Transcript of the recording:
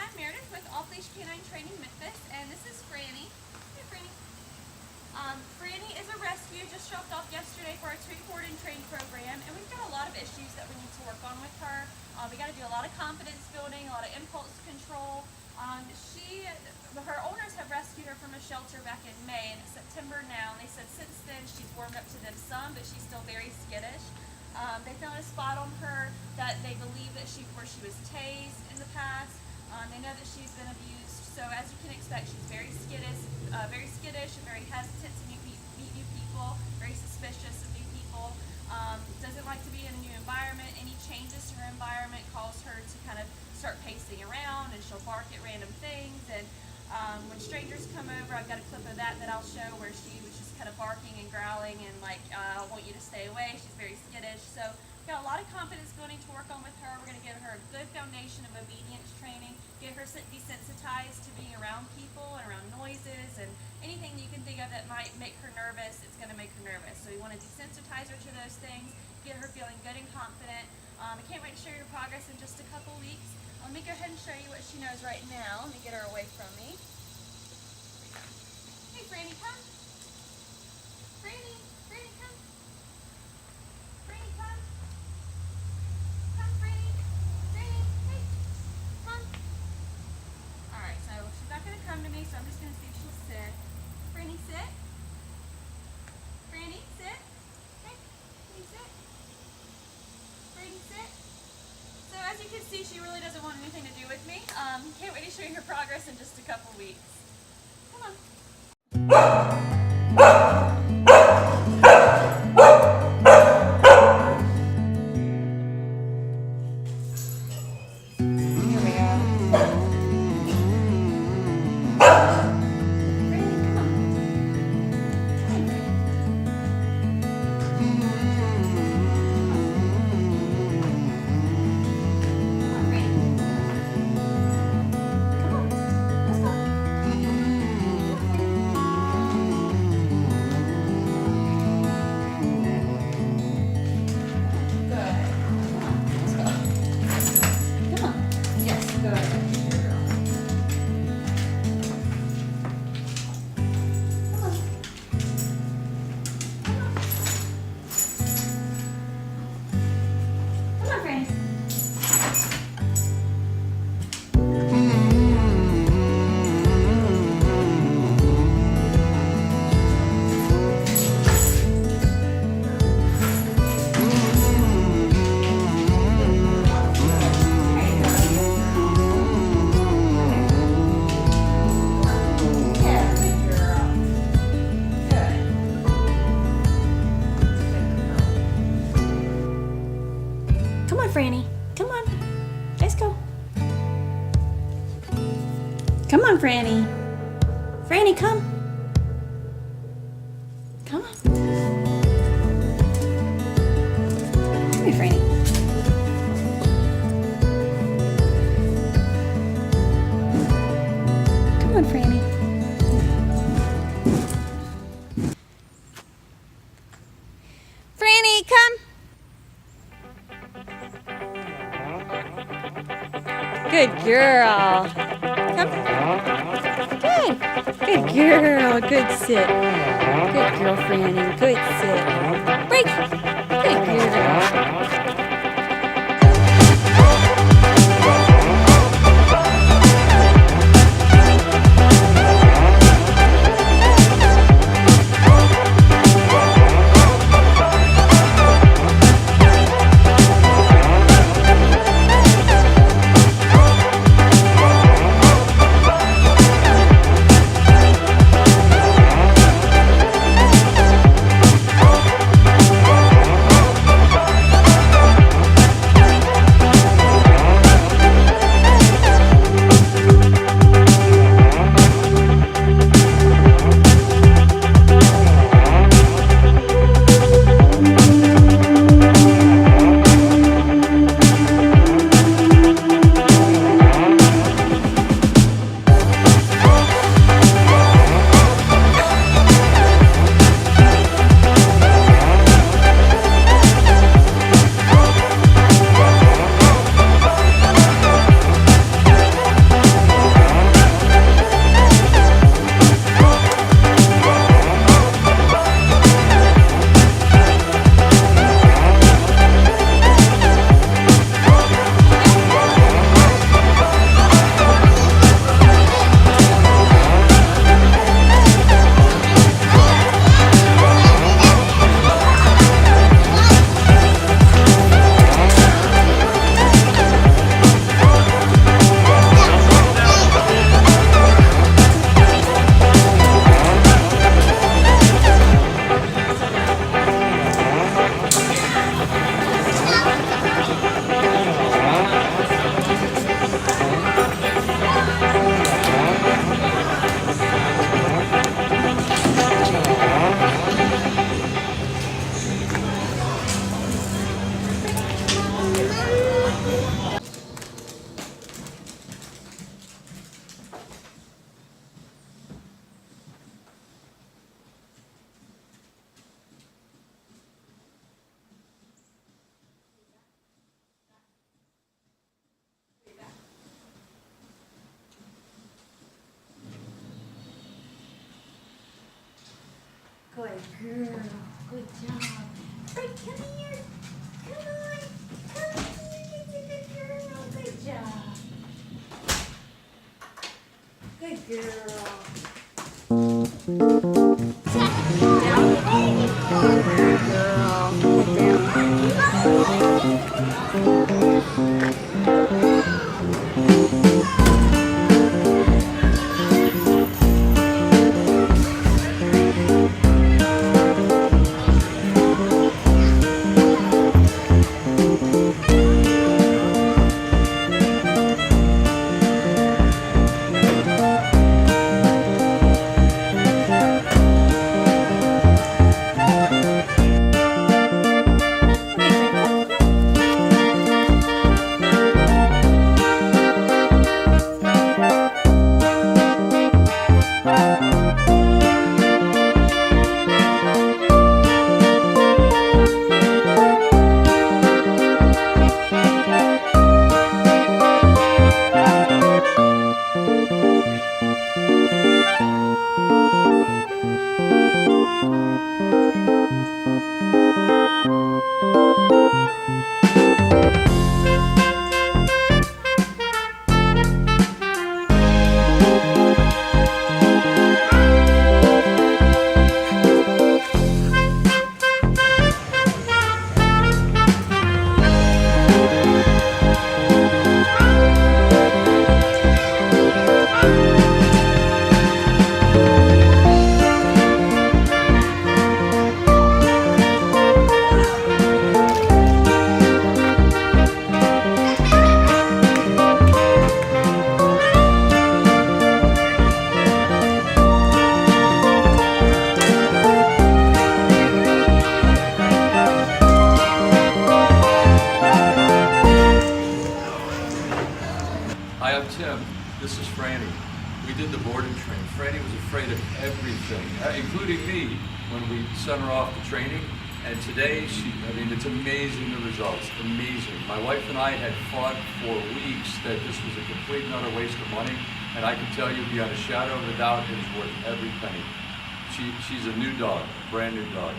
I'm Meredith with Off-Leash Canine Training Memphis, and this is Franny. Hey, Franny. Franny is a rescue, just dropped off yesterday for our treat, board, and train program, and we've got a lot of issues that we need to work on with her. We got to do a lot of confidence building, a lot of impulse control. Her owners have rescued her from a shelter back in May, and it's September now, and they said since then she's warmed up to them some, but she's still very skittish. They found a spot on her that they believe that where she was tased in the past. They know that she's been abused, so as you can expect, she's very skittish, and very hesitant to meet new people, very suspicious of new people. Doesn't like to be in a new environment. Any changes to her environment cause her to kind of start pacing around, and she'll bark at random things. And when strangers come over, I've got a clip of that I'll show where she was just kind of barking and growling and like, I want you to stay away. She's very skittish. So we've got a lot of confidence building to work on with her. We're going to give her a good foundation of obedience training, get her desensitized to being around people and around noises and anything you can think of that might make her nervous. It's going to make her nervous. So we want to desensitize her to those things, get her feeling good and confident. I can't wait to share your progress in just a couple weeks. Let me go ahead and show you what she knows right now. Let me get her away from me. Hey, Franny, come. Franny, come. Franny, come. Come, Franny. Franny, hey, come. All right, so she's not going to come to me, so I'm just going to see if she'll sit. Franny, sit. Franny, sit. Hey, can you sit? Franny, sit. So as you can see, she really doesn't want anything to do with me. Can't wait to show you her progress in just a couple weeks. Come on. Franny, come on, let's go. Come on, Franny. Franny, come. Come on. Come here, Franny. Come on, Franny. Franny, come. Good girl. Come. Good. Good girl. Good sit. Good girl, Franny. Good sit. Break. Good girl. Good girl. Good job. Frank, come here. Come on. Come here. Good girl. Good job. Good girl. Good girl. Hi, I'm Tim. This is Franny. We did the board and train. Franny was afraid of everything, including me, when we sent her off to training. And today, it's amazing the results, amazing. My wife and I had fought for weeks that this was a complete and utter waste of money. And I can tell you beyond a shadow of a doubt, it is worth every penny. She's a new dog, brand new dog.